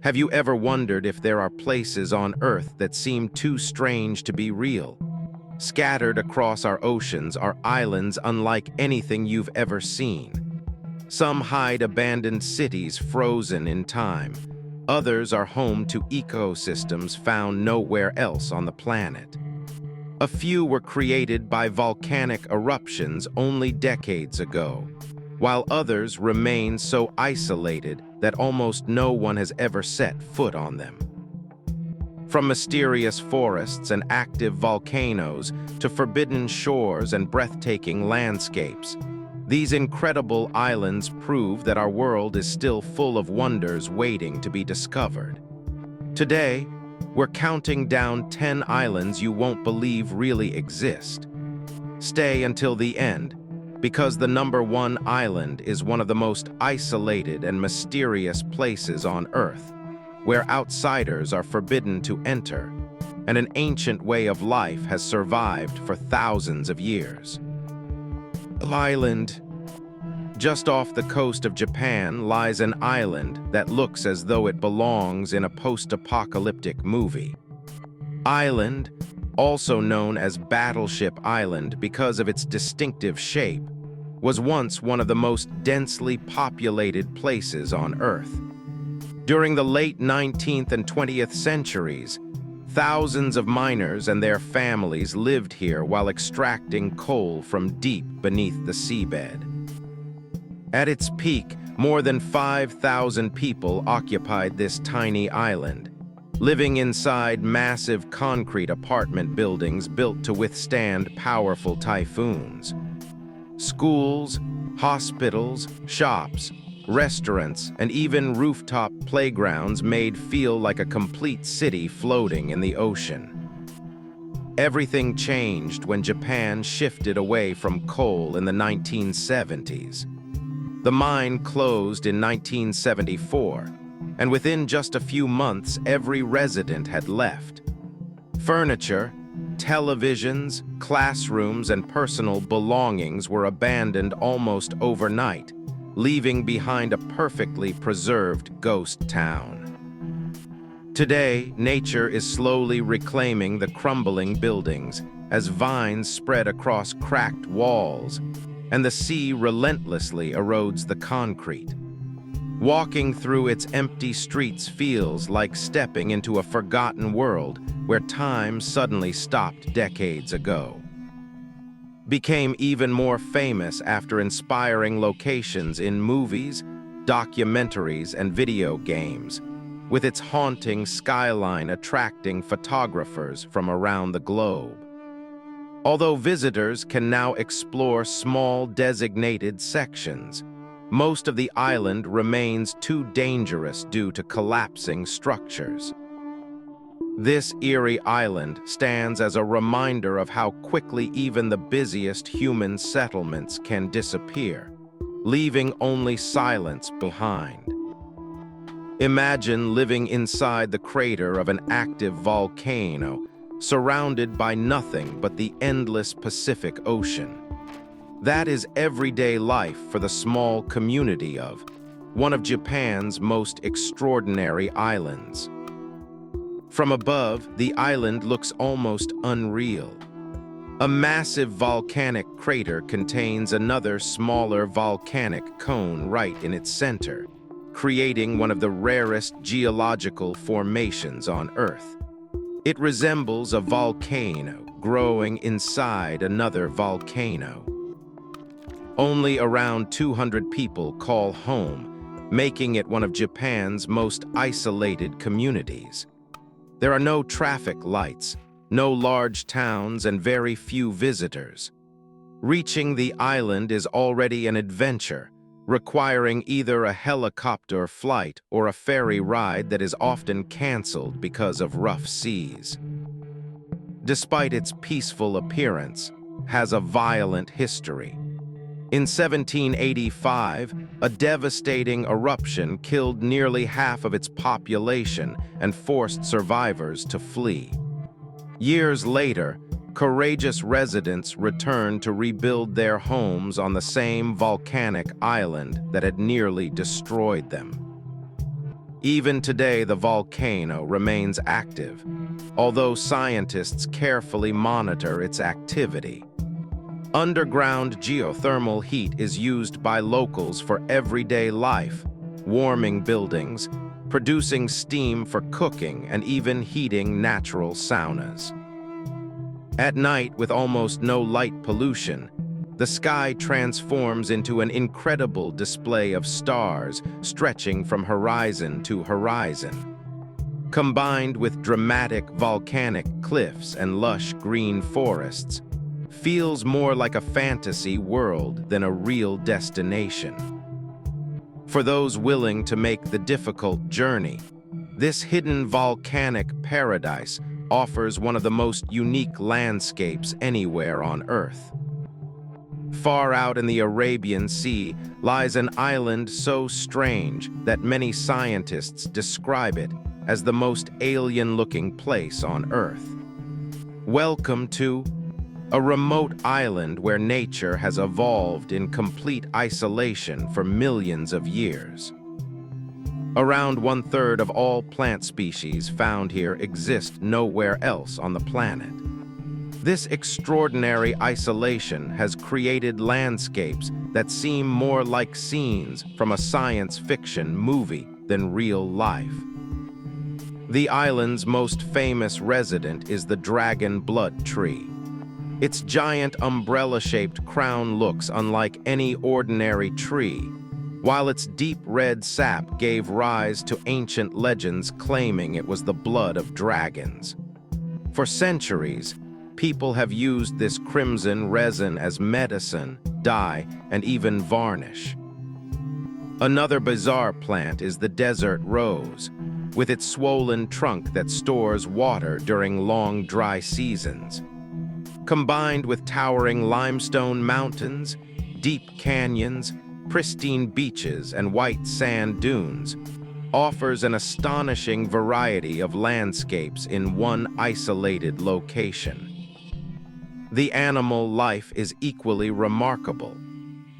Have you ever wondered if there are places on Earth that seem too strange to be real? Scattered across our oceans are islands unlike anything you've ever seen. Some hide abandoned cities frozen in time. Others are home to ecosystems found nowhere else on the planet. A few were created by volcanic eruptions only decades ago, while others remain so isolated that almost no one has ever set foot on them. From mysterious forests and active volcanoes to forbidden shores and breathtaking landscapes, these incredible islands prove that our world is still full of wonders waiting to be discovered. Today, we're counting down 10 islands you won't believe really exist. Stay until the end, because the number 1 island is one of the most isolated and mysterious places on Earth, where outsiders are forbidden to enter, and an ancient way of life has survived for thousands of years. Island. Just off the coast of Japan lies an island that looks as though it belongs in a post-apocalyptic movie. Island, also known as Battleship Island because of its distinctive shape, was once one of the most densely populated places on Earth. During the late 19th and 20th centuries, thousands of miners and their families lived here while extracting coal from deep beneath the seabed. At its peak, more than 5,000 people occupied this tiny island, living inside massive concrete apartment buildings built to withstand powerful typhoons. Schools, hospitals, shops, restaurants, and even rooftop playgrounds made feel like a complete city floating in the ocean. Everything changed when Japan shifted away from coal in the 1970s. The mine closed in 1974, and within just a few months, every resident had left. Furniture, televisions, classrooms, and personal belongings were abandoned almost overnight, leaving behind a perfectly preserved ghost town. Today, nature is slowly reclaiming the crumbling buildings as vines spread across cracked walls, and the sea relentlessly erodes the concrete. Walking through its empty streets feels like stepping into a forgotten world where time suddenly stopped decades ago. Became even more famous after inspiring locations in movies, documentaries, and video games, with its haunting skyline attracting photographers from around the globe. Although visitors can now explore small designated sections, most of the island remains too dangerous due to collapsing structures. This eerie island stands as a reminder of how quickly even the busiest human settlements can disappear, leaving only silence behind. Imagine living inside the crater of an active volcano, surrounded by nothing but the endless Pacific Ocean. That is everyday life for the small community of one of Japan's most extraordinary islands. From above, the island looks almost unreal. A massive volcanic crater contains another smaller volcanic cone right in its center, creating one of the rarest geological formations on Earth. It resembles a volcano growing inside another volcano. Only around 200 people call home, making it one of Japan's most isolated communities. There are no traffic lights, no large towns, and very few visitors. Reaching the island is already an adventure, requiring either a helicopter flight or a ferry ride that is often canceled because of rough seas. Despite its peaceful appearance, it has a violent history. In 1785, a devastating eruption killed nearly half of its population and forced survivors to flee. Years later, courageous residents returned to rebuild their homes on the same volcanic island that had nearly destroyed them. Even today, the volcano remains active, although scientists carefully monitor its activity. Underground geothermal heat is used by locals for everyday life, warming buildings, producing steam for cooking, and even heating natural saunas. At night, with almost no light pollution, the sky transforms into an incredible display of stars stretching from horizon to horizon. Combined with dramatic volcanic cliffs and lush green forests, feels more like a fantasy world than a real destination. For those willing to make the difficult journey, this hidden volcanic paradise offers one of the most unique landscapes anywhere on Earth. Far out in the Arabian Sea lies an island so strange that many scientists describe it as the most alien-looking place on Earth. Welcome to a remote island where nature has evolved in complete isolation for millions of years. Around 1/3 of all plant species found here exist nowhere else on the planet. This extraordinary isolation has created landscapes that seem more like scenes from a science fiction movie than real life. The island's most famous resident is the dragon blood tree. Its giant umbrella-shaped crown looks unlike any ordinary tree, while its deep red sap gave rise to ancient legends claiming it was the blood of dragons. For centuries, people have used this crimson resin as medicine, dye, and even varnish. Another bizarre plant is the desert rose, with its swollen trunk that stores water during long dry seasons. Combined with towering limestone mountains, deep canyons, pristine beaches, and white sand dunes, offers an astonishing variety of landscapes in one isolated location. The animal life is equally remarkable.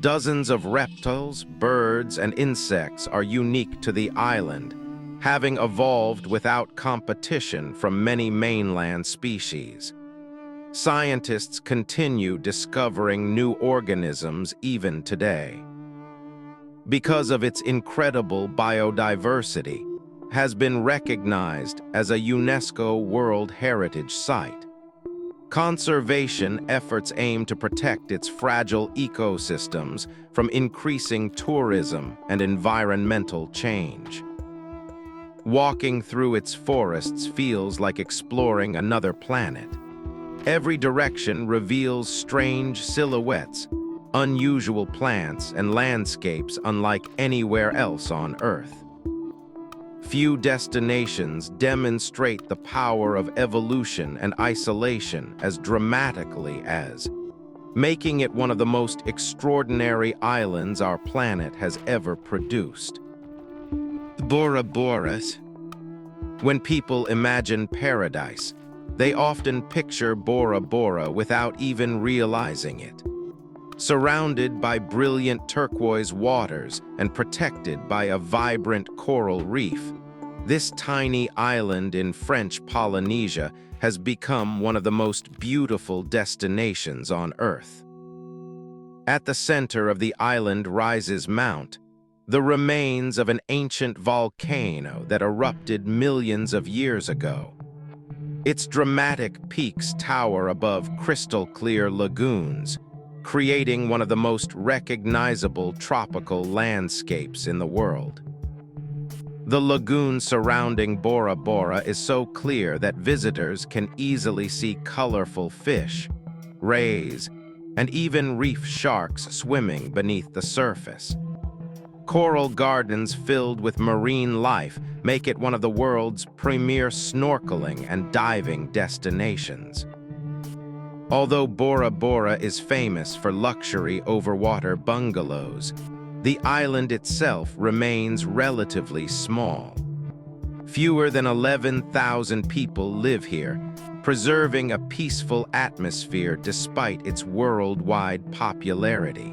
Dozens of reptiles, birds, and insects are unique to the island, having evolved without competition from many mainland species. Scientists continue discovering new organisms even today. Because of its incredible biodiversity, has been recognized as a UNESCO World Heritage Site. Conservation efforts aim to protect its fragile ecosystems from increasing tourism and environmental change. Walking through its forests feels like exploring another planet. Every direction reveals strange silhouettes, unusual plants, and landscapes unlike anywhere else on Earth. Few destinations demonstrate the power of evolution and isolation as dramatically as, making it one of the most extraordinary islands our planet has ever produced. Bora Bora. When people imagine paradise, they often picture Bora Bora without even realizing it. Surrounded by brilliant turquoise waters and protected by a vibrant coral reef, this tiny island in French Polynesia has become one of the most beautiful destinations on Earth. At the center of the island rises Mount, the remains of an ancient volcano that erupted millions of years ago. Its dramatic peaks tower above crystal-clear lagoons, creating one of the most recognizable tropical landscapes in the world. The lagoon surrounding Bora Bora is so clear that visitors can easily see colorful fish, rays, and even reef sharks swimming beneath the surface. Coral gardens filled with marine life make it one of the world's premier snorkeling and diving destinations. Although Bora Bora is famous for luxury overwater bungalows, the island itself remains relatively small. Fewer than 11,000 people live here, preserving a peaceful atmosphere despite its worldwide popularity.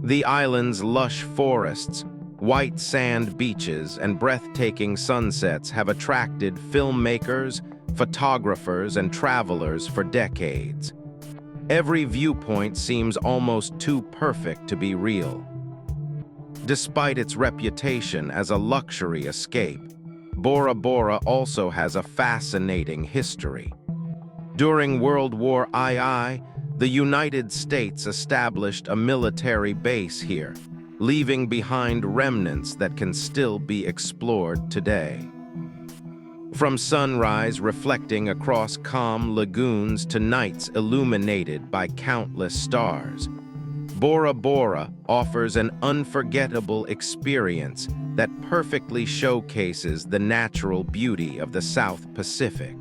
The island's lush forests, white sand beaches, and breathtaking sunsets have attracted filmmakers, photographers, and travelers for decades. Every viewpoint seems almost too perfect to be real. Despite its reputation as a luxury escape, Bora Bora also has a fascinating history. During World War II, the United States established a military base here, leaving behind remnants that can still be explored today. From sunrise reflecting across calm lagoons to nights illuminated by countless stars, Bora Bora offers an unforgettable experience that perfectly showcases the natural beauty of the South Pacific.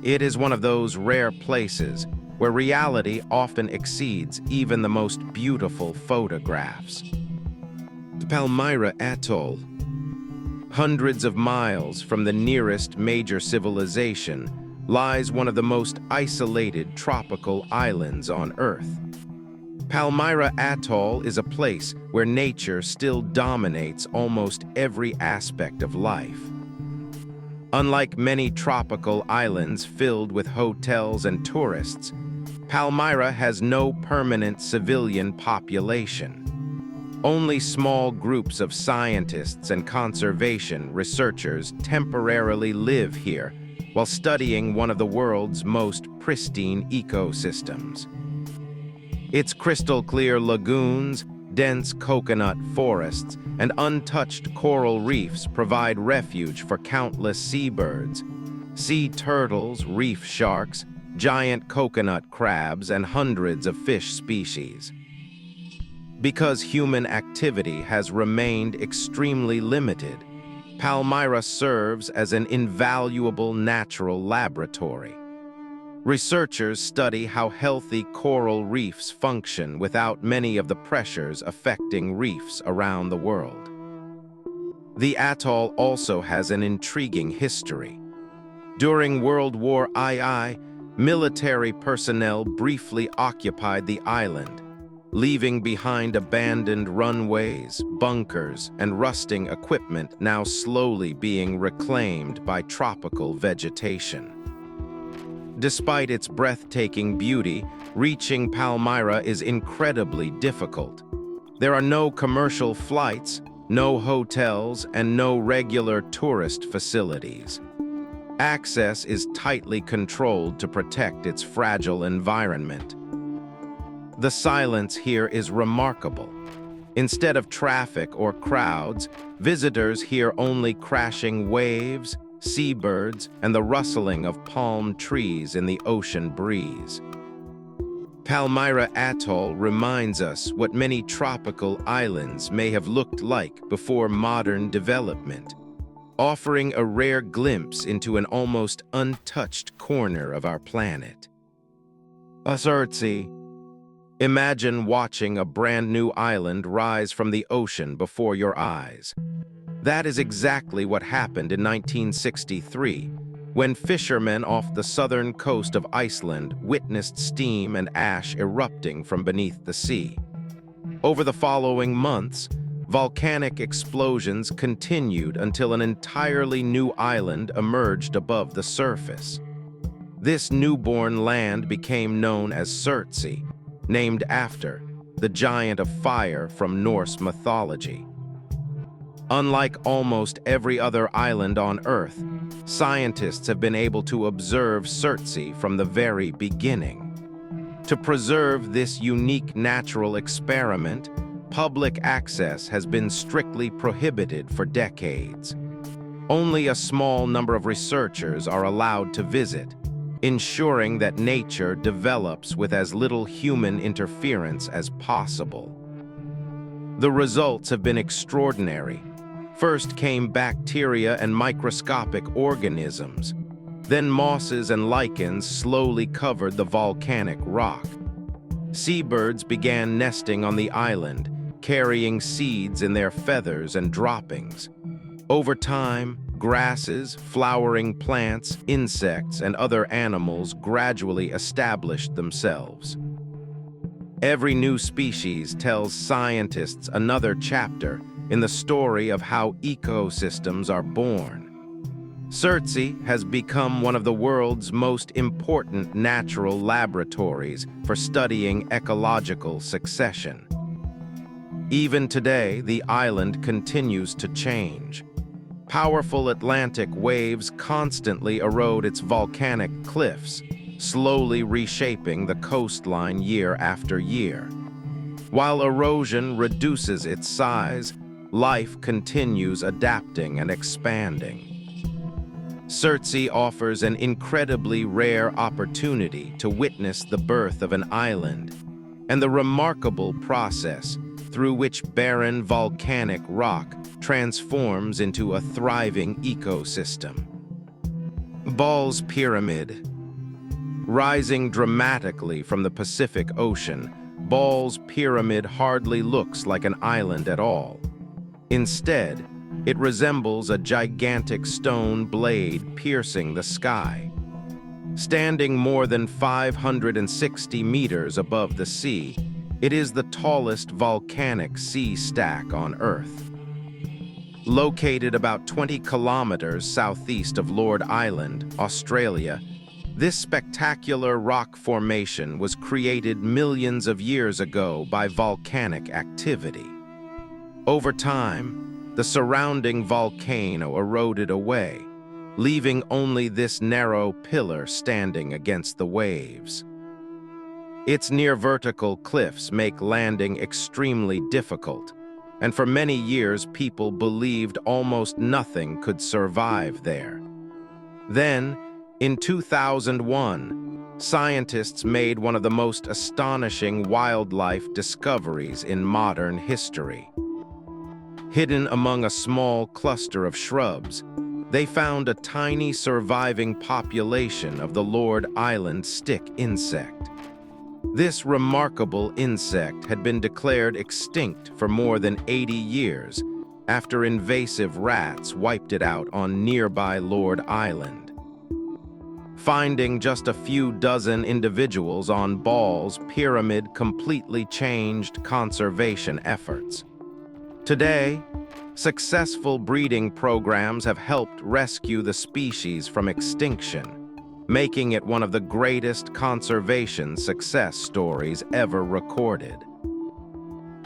It is one of those rare places where reality often exceeds even the most beautiful photographs. The Palmyra Atoll, hundreds of miles from the nearest major civilization, lies one of the most isolated tropical islands on Earth. Palmyra Atoll is a place where nature still dominates almost every aspect of life. Unlike many tropical islands filled with hotels and tourists, Palmyra has no permanent civilian population. Only small groups of scientists and conservation researchers temporarily live here while studying one of the world's most pristine ecosystems. Its crystal-clear lagoons, dense coconut forests, and untouched coral reefs provide refuge for countless seabirds, sea turtles, reef sharks, giant coconut crabs, and hundreds of fish species. Because human activity has remained extremely limited, Palmyra serves as an invaluable natural laboratory. Researchers study how healthy coral reefs function without many of the pressures affecting reefs around the world. The atoll also has an intriguing history. During World War II, military personnel briefly occupied the island, leaving behind abandoned runways, bunkers, and rusting equipment now slowly being reclaimed by tropical vegetation. Despite its breathtaking beauty, reaching Palmyra is incredibly difficult. There are no commercial flights, no hotels, and no regular tourist facilities. Access is tightly controlled to protect its fragile environment. The silence here is remarkable. Instead of traffic or crowds, visitors hear only crashing waves, seabirds, and the rustling of palm trees in the ocean breeze. Palmyra Atoll reminds us what many tropical islands may have looked like before modern development, offering a rare glimpse into an almost untouched corner of our planet. Surtsey. Imagine watching a brand new island rise from the ocean before your eyes. That is exactly what happened in 1963, when fishermen off the southern coast of Iceland witnessed steam and ash erupting from beneath the sea. Over the following months, volcanic explosions continued until an entirely new island emerged above the surface. This newborn land became known as Surtsey, named after the giant of fire from Norse mythology. Unlike almost every other island on Earth, scientists have been able to observe Surtsey from the very beginning. To preserve this unique natural experiment, public access has been strictly prohibited for decades. Only a small number of researchers are allowed to visit, ensuring that nature develops with as little human interference as possible. The results have been extraordinary. First came bacteria and microscopic organisms. Then mosses and lichens slowly covered the volcanic rock. Seabirds began nesting on the island, carrying seeds in their feathers and droppings. Over time, grasses, flowering plants, insects, and other animals gradually established themselves. Every new species tells scientists another chapter in the story of how ecosystems are born. Surtsey has become one of the world's most important natural laboratories for studying ecological succession. Even today, the island continues to change. Powerful Atlantic waves constantly erode its volcanic cliffs, slowly reshaping the coastline year after year. While erosion reduces its size, life continues adapting and expanding. Surtsey offers an incredibly rare opportunity to witness the birth of an island and the remarkable process through which barren volcanic rock transforms into a thriving ecosystem. Ball's Pyramid. Rising dramatically from the Pacific Ocean, Ball's Pyramid hardly looks like an island at all. Instead, it resembles a gigantic stone blade piercing the sky. Standing more than 560 meters above the sea, it is the tallest volcanic sea stack on Earth. Located about 20 kilometers southeast of Lord Island, Australia, this spectacular rock formation was created millions of years ago by volcanic activity. Over time, the surrounding volcano eroded away, leaving only this narrow pillar standing against the waves. Its near-vertical cliffs make landing extremely difficult, and for many years people believed almost nothing could survive there. Then, in 2001, scientists made one of the most astonishing wildlife discoveries in modern history. Hidden among a small cluster of shrubs, they found a tiny surviving population of the Lord Island stick insect. This remarkable insect had been declared extinct for more than 80 years after invasive rats wiped it out on nearby Lord Island. Finding just a few dozen individuals on Ball's Pyramid completely changed conservation efforts. Today, successful breeding programs have helped rescue the species from extinction, making it one of the greatest conservation success stories ever recorded.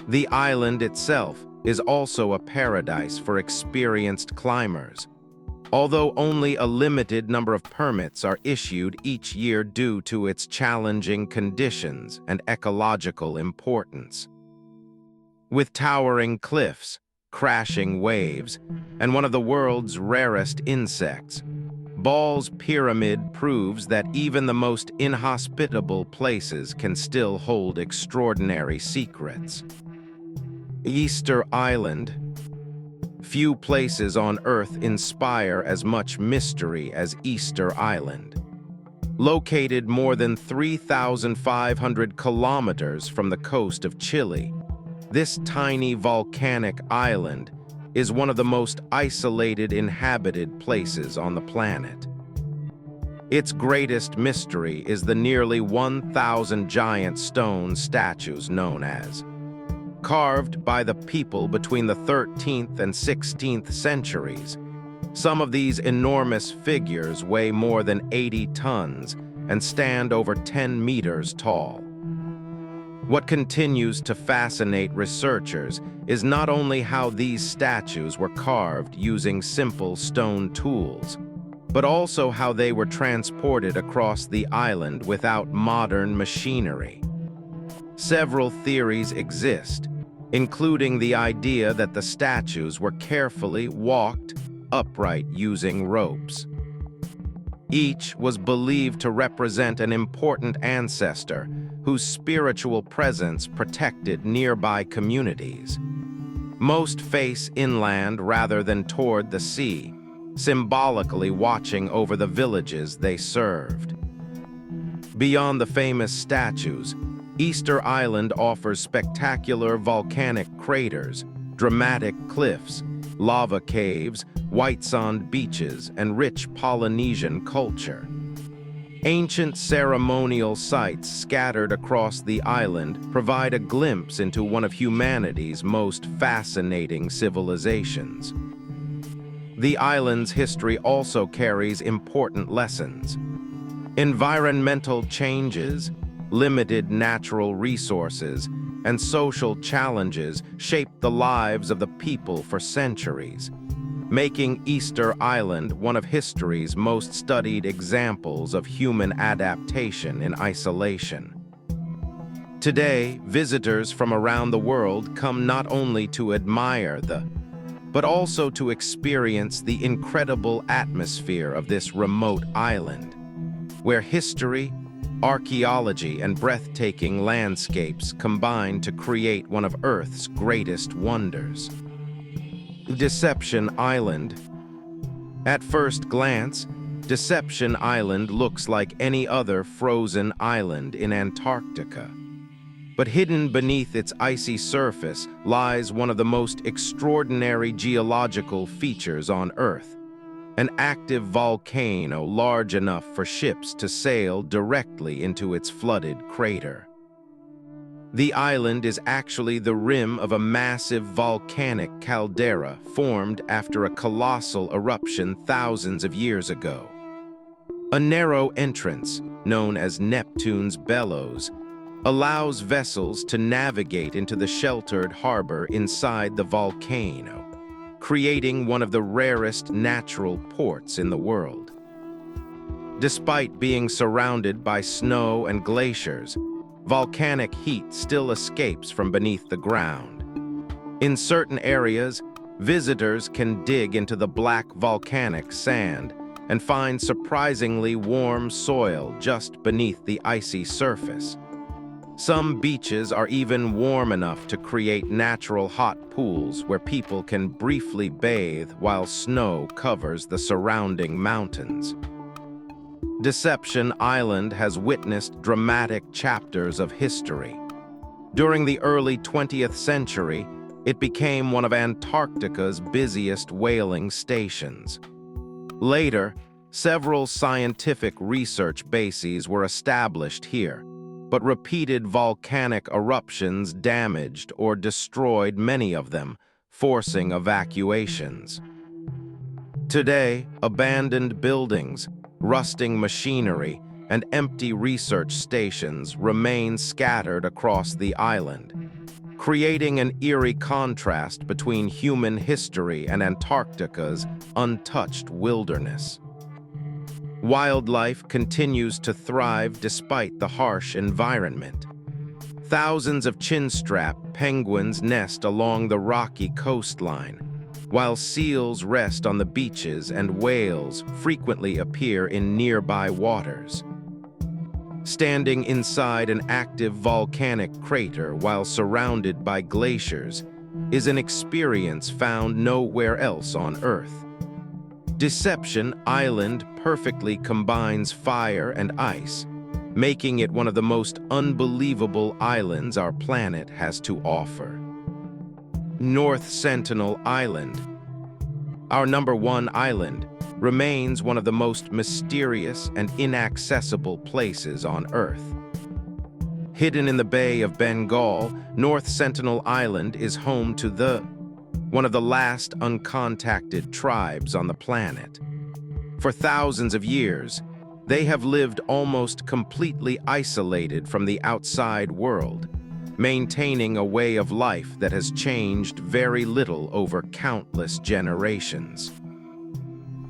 The island itself is also a paradise for experienced climbers, although only a limited number of permits are issued each year due to its challenging conditions and ecological importance. With towering cliffs, crashing waves, and one of the world's rarest insects, Ball's Pyramid proves that even the most inhospitable places can still hold extraordinary secrets. Easter Island. Few places on Earth inspire as much mystery as Easter Island. Located more than 3,500 kilometers from the coast of Chile, this tiny volcanic island is one of the most isolated inhabited places on the planet. Its greatest mystery is the nearly 1,000 giant stone statues known as, carved by the people between the 13th and 16th centuries. Some of these enormous figures weigh more than 80 tons and stand over 10 meters tall. What continues to fascinate researchers is not only how these statues were carved using simple stone tools, but also how they were transported across the island without modern machinery. Several theories exist, including the idea that the statues were carefully walked upright using ropes. Each was believed to represent an important ancestor whose spiritual presence protected nearby communities. Most face inland rather than toward the sea, symbolically watching over the villages they served. Beyond the famous statues, Easter Island offers spectacular volcanic craters, dramatic cliffs, lava caves, white sand beaches, and rich Polynesian culture. Ancient ceremonial sites scattered across the island provide a glimpse into one of humanity's most fascinating civilizations. The island's history also carries important lessons. Environmental changes, limited natural resources, and social challenges shaped the lives of the people for centuries, making Easter Island one of history's most studied examples of human adaptation in isolation. Today, visitors from around the world come not only to admire but also to experience the incredible atmosphere of this remote island, where history, archaeology, and breathtaking landscapes combine to create one of Earth's greatest wonders. Deception Island. At first glance, Deception Island looks like any other frozen island in Antarctica. But hidden beneath its icy surface lies one of the most extraordinary geological features on Earth, an active volcano large enough for ships to sail directly into its flooded crater. The island is actually the rim of a massive volcanic caldera formed after a colossal eruption thousands of years ago. A narrow entrance, known as Neptune's Bellows, allows vessels to navigate into the sheltered harbor inside the volcano, creating one of the rarest natural ports in the world. Despite being surrounded by snow and glaciers, volcanic heat still escapes from beneath the ground. In certain areas, visitors can dig into the black volcanic sand and find surprisingly warm soil just beneath the icy surface. Some beaches are even warm enough to create natural hot pools where people can briefly bathe while snow covers the surrounding mountains. Deception Island has witnessed dramatic chapters of history. During the early 20th century, it became one of Antarctica's busiest whaling stations. Later, several scientific research bases were established here, but repeated volcanic eruptions damaged or destroyed many of them, forcing evacuations. Today, abandoned buildings, rusting machinery, and empty research stations remain scattered across the island, creating an eerie contrast between human history and Antarctica's untouched wilderness. Wildlife continues to thrive despite the harsh environment. Thousands of chinstrap penguins nest along the rocky coastline, while seals rest on the beaches and whales frequently appear in nearby waters. Standing inside an active volcanic crater while surrounded by glaciers is an experience found nowhere else on Earth. Deception Island perfectly combines fire and ice, making it one of the most unbelievable islands our planet has to offer. North Sentinel Island. Our #1 island remains one of the most mysterious and inaccessible places on Earth. Hidden in the Bay of Bengal, North Sentinel Island is home to one of the last uncontacted tribes on the planet. For thousands of years, they have lived almost completely isolated from the outside world, maintaining a way of life that has changed very little over countless generations.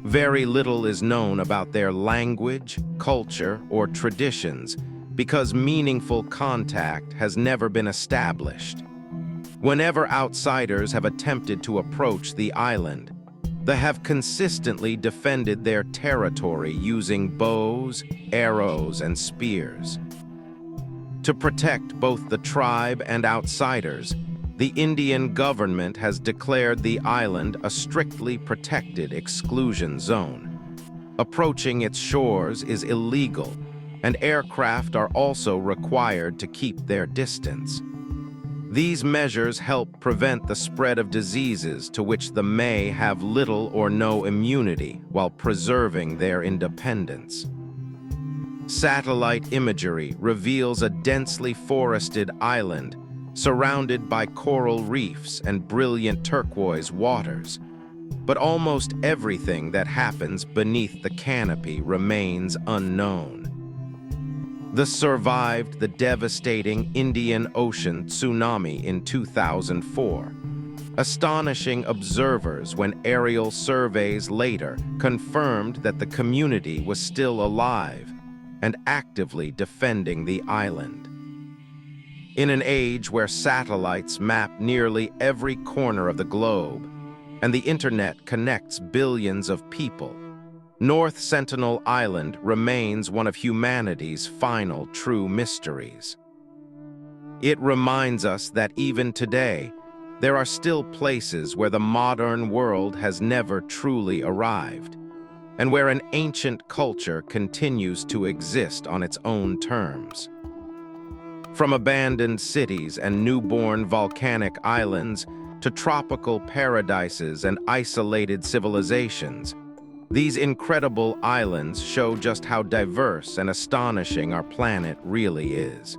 Very little is known about their language, culture, or traditions because meaningful contact has never been established. Whenever outsiders have attempted to approach the island, they have consistently defended their territory using bows, arrows, and spears. To protect both the tribe and outsiders, the Indian government has declared the island a strictly protected exclusion zone. Approaching its shores is illegal, and aircraft are also required to keep their distance. These measures help prevent the spread of diseases to which the May have little or no immunity while preserving their independence. Satellite imagery reveals a densely forested island surrounded by coral reefs and brilliant turquoise waters. But almost everything that happens beneath the canopy remains unknown. This survived the devastating Indian Ocean tsunami in 2004, astonishing observers when aerial surveys later confirmed that the community was still alive and actively defending the island. In an age where satellites map nearly every corner of the globe and the internet connects billions of people, North Sentinel Island remains one of humanity's final true mysteries. It reminds us that even today, there are still places where the modern world has never truly arrived, and where an ancient culture continues to exist on its own terms. From abandoned cities and newborn volcanic islands to tropical paradises and isolated civilizations, these incredible islands show just how diverse and astonishing our planet really is.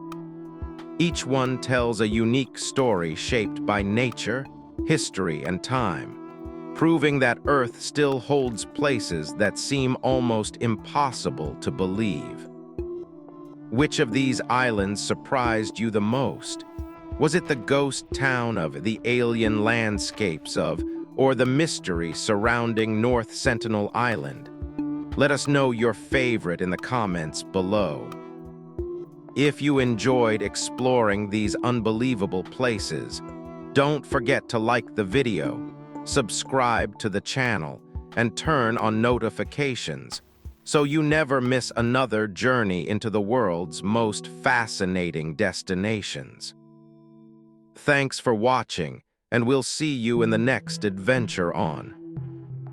Each one tells a unique story shaped by nature, history, and time, proving that Earth still holds places that seem almost impossible to believe. Which of these islands surprised you the most? Was it the ghost town of, the alien landscapes of, or the mystery surrounding North Sentinel Island? Let us know your favorite in the comments below. If you enjoyed exploring these unbelievable places, don't forget to like the video, subscribe to the channel, and turn on notifications so you never miss another journey into the world's most fascinating destinations. Thanks for watching, and we'll see you in the next adventure on